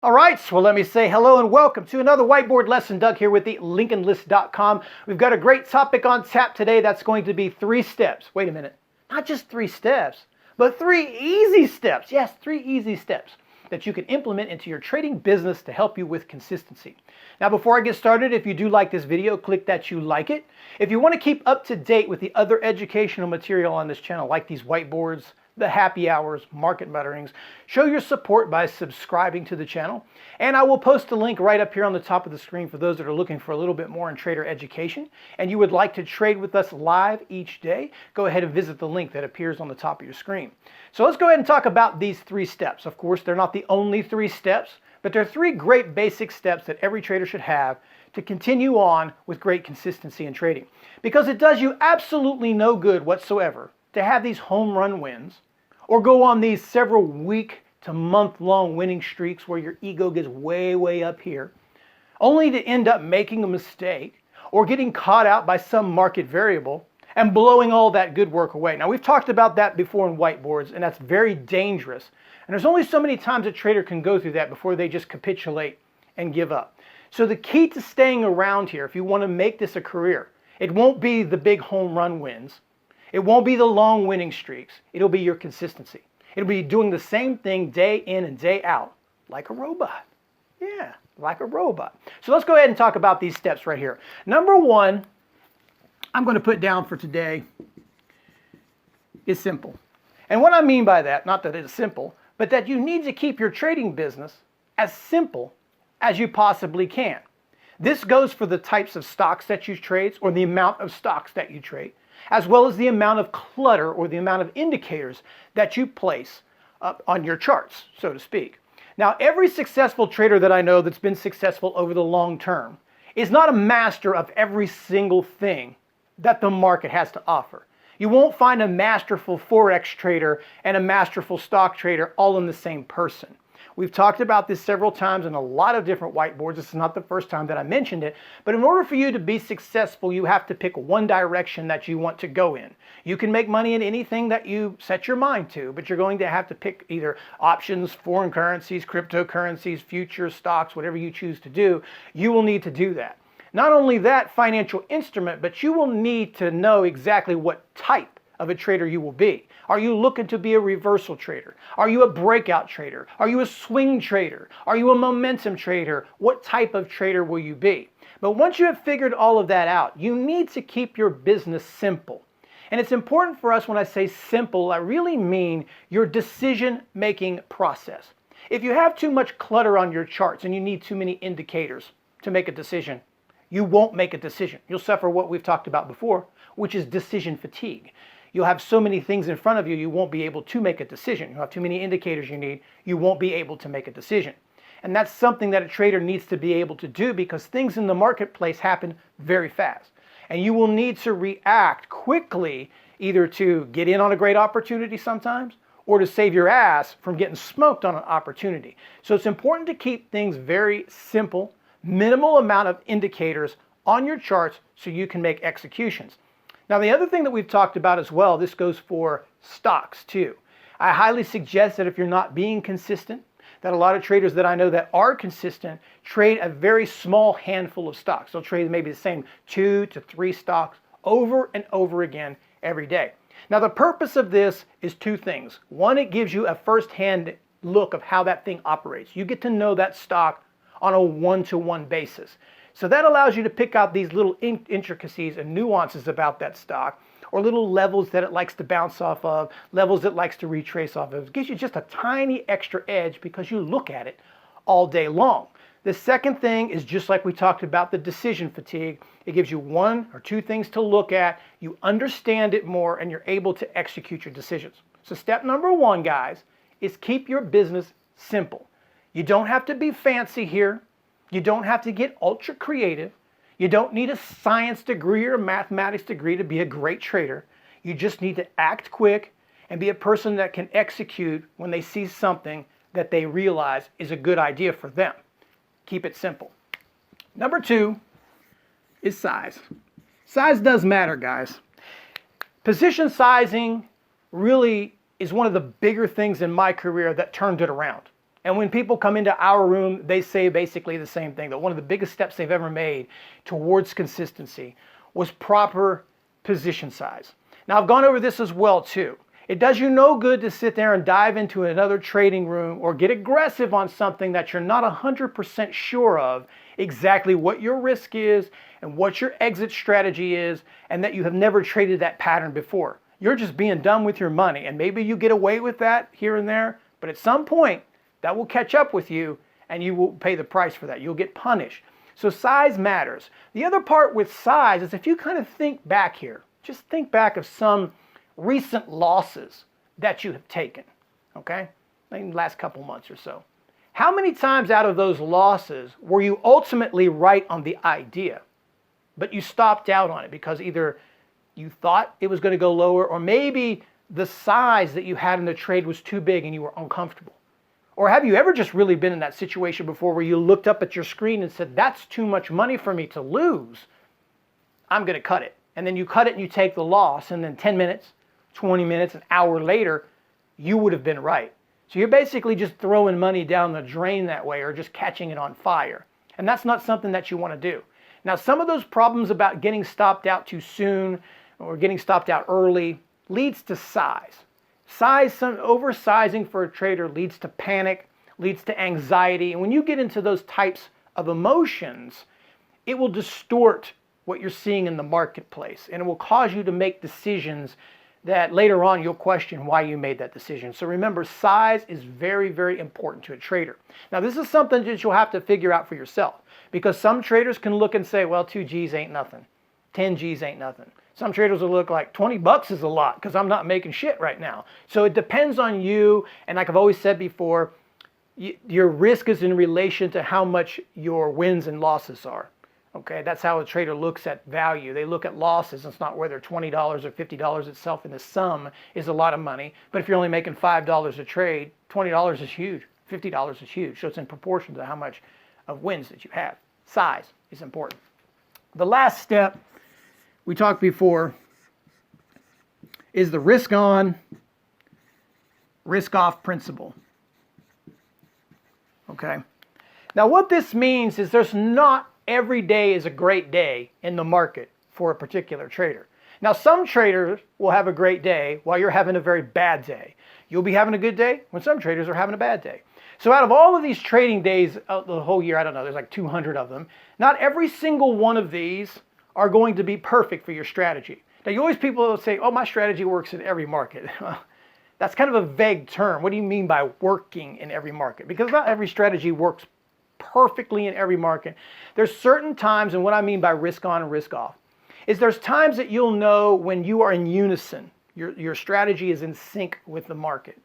All right, so let me say hello and welcome to another whiteboard lesson. Doug here with the LincolnList.com. We've got a great topic on tap today that's going to be 3 steps. Wait a minute, not just 3 steps, but 3 easy steps. Yes, 3 easy steps that you can implement into your trading business to help you with consistency. Now, before I get started, if you do like this video, click that you like it. If you want to keep up to date with the other educational material on this channel, like these whiteboards, the happy hours, market mutterings, show your support by subscribing to the channel. And I will post a link right up here on the top of the screen for those that are looking for a little bit more in trader education and you would like to trade with us live each day. Go ahead and visit the link that appears on the top of your screen. So let's go ahead and talk about these 3 steps. Of course, they're not the only 3 steps, but they're 3 great basic steps that every trader should have to continue on with great consistency in trading. Because it does you absolutely no good whatsoever to have these home run wins or go on these several week to month-long winning streaks where your ego gets way up here, only to end up making a mistake or getting caught out by some market variable and blowing all that good work away. Now, we've talked about that before in whiteboards, and that's very dangerous. And there's only so many times a trader can go through that before they just capitulate and give up. So the key to staying around here, if you want to make this a career, it won't be the big home run wins. It won't be the long winning streaks. It'll be your consistency. It'll be doing the same thing day in and day out, like a robot. Yeah, like a robot. So let's go ahead and talk about these steps right here. Number 1, I'm going to put down for today is simple. And what I mean by that, not that it's simple, but that you need to keep your trading business as simple as you possibly can. This goes for the types of stocks that you trade or the amount of stocks that you trade, as well as the amount of clutter or the amount of indicators that you place up on your charts, so to speak. Now, every successful trader that I know that's been successful over the long term is not a master of every single thing that the market has to offer. You won't find a masterful Forex trader and a masterful stock trader all in the same person. We've talked about this several times in a lot of different whiteboards. This is not the first time that I mentioned it, but in order for you to be successful, you have to pick one direction that you want to go in. You can make money in anything that you set your mind to, but you're going to have to pick either options, foreign currencies, cryptocurrencies, futures, stocks, whatever you choose to do. You will need to do that. Not only that financial instrument, but you will need to know exactly what type of a trader you will be. Are you looking to be a reversal trader? Are you a breakout trader? Are you a swing trader? Are you a momentum trader? What type of trader will you be? But once you have figured all of that out, you need to keep your business simple. And it's important for us when I say simple, I really mean your decision-making process. If you have too much clutter on your charts and you need too many indicators to make a decision, you won't make a decision. You'll suffer what we've talked about before, which is decision fatigue. You'll have so many things in front of you, you won't be able to make a decision. You'll have too many indicators you need, you won't be able to make a decision. And that's something that a trader needs to be able to do because things in the marketplace happen very fast. And you will need to react quickly either to get in on a great opportunity sometimes or to save your ass from getting smoked on an opportunity. So it's important to keep things very simple, minimal amount of indicators on your charts so you can make executions. Now, the other thing that we've talked about as well, this goes for stocks too. I highly suggest that if you're not being consistent, that a lot of traders that I know that are consistent trade a very small handful of stocks. They'll trade maybe the same 2 to 3 stocks over and over again every day. Now, the purpose of this is 2 things. One, it gives you a first-hand look of how that thing operates. You get to know that stock on a one-to-one basis. So that allows you to pick out these little intricacies and nuances about that stock, or little levels that it likes to bounce off of, levels it likes to retrace off of. It gives you just a tiny extra edge because you look at it all day long. The second thing is just like we talked about the decision fatigue. It gives you 1 or 2 things to look at, you understand it more, and you're able to execute your decisions. So step number 1, guys, is keep your business simple. You don't have to be fancy here. You don't have to get ultra creative. You don't need a science degree or a mathematics degree to be a great trader. You just need to act quick and be a person that can execute when they see something that they realize is a good idea for them. Keep it simple. Number 2 is size. Size does matter, guys. Position sizing really is one of the bigger things in my career that turned it around. And when people come into our room, they say basically the same thing, that one of the biggest steps they've ever made towards consistency was proper position size. Now, I've gone over this as well too. It does you no good to sit there and dive into another trading room or get aggressive on something that you're not 100% sure of exactly what your risk is and what your exit strategy is, and that you have never traded that pattern before. You're just being dumb with your money, and maybe you get away with that here and there, but at some point that will catch up with you and you will pay the price for that. You'll get punished. So size matters. The other part with size is if you kind of think back here, just think back of some recent losses that you have taken, okay? In the last couple months or so. How many times out of those losses were you ultimately right on the idea, but you stopped out on it because either you thought it was going to go lower, or maybe the size that you had in the trade was too big and you were uncomfortable? Or have you ever just really been in that situation before where you looked up at your screen and said, that's too much money for me to lose, I'm going to cut it. And then you cut it and you take the loss, and then 10 minutes, 20 minutes, an hour later, you would have been right. So you're basically just throwing money down the drain that way, or just catching it on fire. And that's not something that you want to do. Now, some of those problems about getting stopped out too soon or getting stopped out early leads to size. Some oversizing for a trader leads to panic, leads to anxiety. And when you get into those types of emotions, it will distort what you're seeing in the marketplace, and it will cause you to make decisions that later on you'll question why you made that decision. So remember, size is very, very important to a trader. Now, this is something that you'll have to figure out for yourself, because some traders can look and say, well, 2 G's ain't nothing. 10 G's ain't nothing. Some traders will look like 20 bucks is a lot because I'm not making shit right now. So it depends on you. And like I've always said before, your risk is in relation to how much your wins and losses are. Okay, that's how a trader looks at value. They look at losses. It's not whether $20 or $50 itself in the sum is a lot of money. But if you're only making $5 a trade, $20 is huge. $50 is huge. So it's in proportion to how much of wins that you have. Size is important. The last step we talked before is the risk-on, risk-off principle. Okay. Now what this means is there's not every day is a great day in the market for a particular trader. Now some traders will have a great day while you're having a very bad day. You'll be having a good day when some traders are having a bad day. So out of all of these trading days the whole year, I don't know, there's like 200 of them. Not every single one of these are going to be perfect for your strategy. Now you always people will say, oh, my strategy works in every market. That's kind of a vague term. What do you mean by working in every market? Because not every strategy works perfectly in every market. There's certain times, and what I mean by risk on and risk off, is there's times that you'll know when you are in unison. Your strategy is in sync with the market.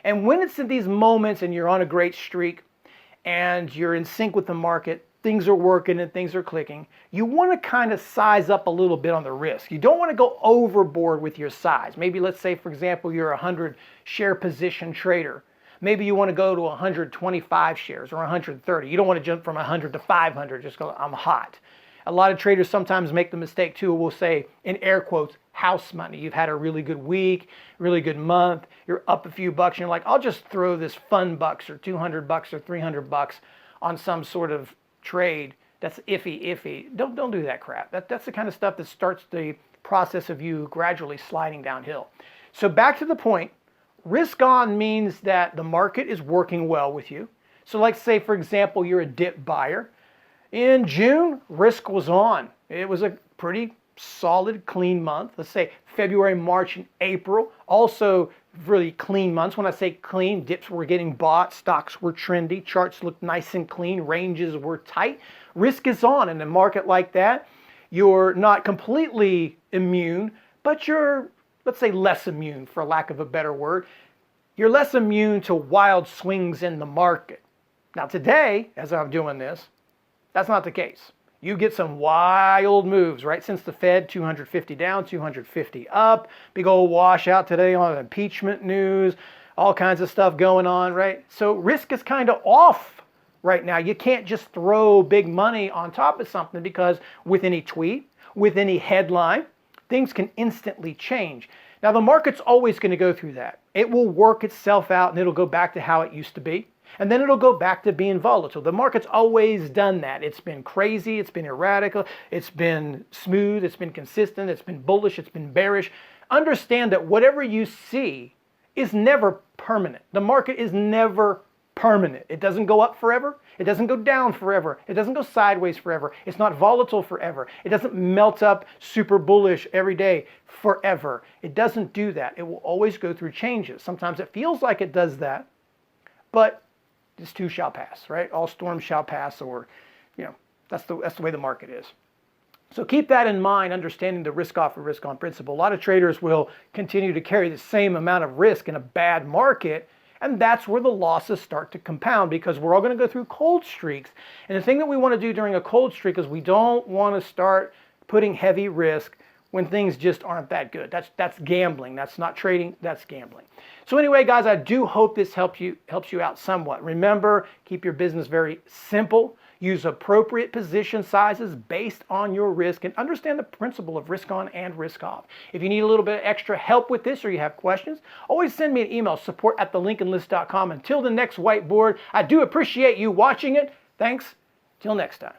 And when it's in these moments and you're on a great streak and you're in sync with the market, things are working and things are clicking, you want to kind of size up a little bit on the risk. You don't want to go overboard with your size. Maybe let's say, for example, you're a 100 share position trader. Maybe you want to go to 125 shares or 130. You don't want to jump from 100 to 500, just go, I'm hot. A lot of traders sometimes make the mistake too, will say, in air quotes, house money. You've had a really good week, really good month, you're up a few bucks, and you're like, I'll just throw this fun bucks or 200 bucks or 300 bucks on some sort of trade that's iffy. Don't do that crap. That's the kind of stuff that starts the process of you gradually sliding downhill. So back to the point, risk on means that the market is working well with you. So like say, for example, you're a dip buyer. In June, risk was on. It was a pretty solid, clean month. Let's say February, March, and April, also really clean months. When I say clean, dips were getting bought, stocks were trendy, charts looked nice and clean, ranges were tight. Risk is on. In a market like that, you're not completely immune, but you're, let's say, less immune, for lack of a better word. You're less immune to wild swings in the market. Now today, as I'm doing this, that's not the case. You get some wild moves, right? Since the Fed, 250 down, 250 up, big old washout today on impeachment news, all kinds of stuff going on, right? So risk is kind of off right now. You can't just throw big money on top of something, because with any tweet, with any headline, things can instantly change. Now the market's always going to go through that. It will work itself out and it'll go back to how it used to be. And then it'll go back to being volatile. The market's always done that. It's been crazy, it's been erratic, it's been smooth, it's been consistent, it's been bullish, it's been bearish. Understand that whatever you see is never permanent. The market is never permanent. It doesn't go up forever. It doesn't go down forever. It doesn't go sideways forever. It's not volatile forever. It doesn't melt up super bullish every day forever. It doesn't do that. It will always go through changes. Sometimes it feels like it does that, but this too shall pass, right? All storms shall pass, or, that's the way the market is. So keep that in mind, understanding the risk-off or risk-on principle. A lot of traders will continue to carry the same amount of risk in a bad market, and that's where the losses start to compound, because we're all going to go through cold streaks. And the thing that we want to do during a cold streak is we don't want to start putting heavy risk when things just aren't that good. That's gambling. That's not trading, that's gambling. So anyway, guys, I do hope this helps you out somewhat. Remember, keep your business very simple. Use appropriate position sizes based on your risk, and understand the principle of risk on and risk off. If you need a little bit of extra help with this, or you have questions, always send me an email, support@thelincolnlist.com. Until the next whiteboard, I do appreciate you watching it. Thanks. Till next time.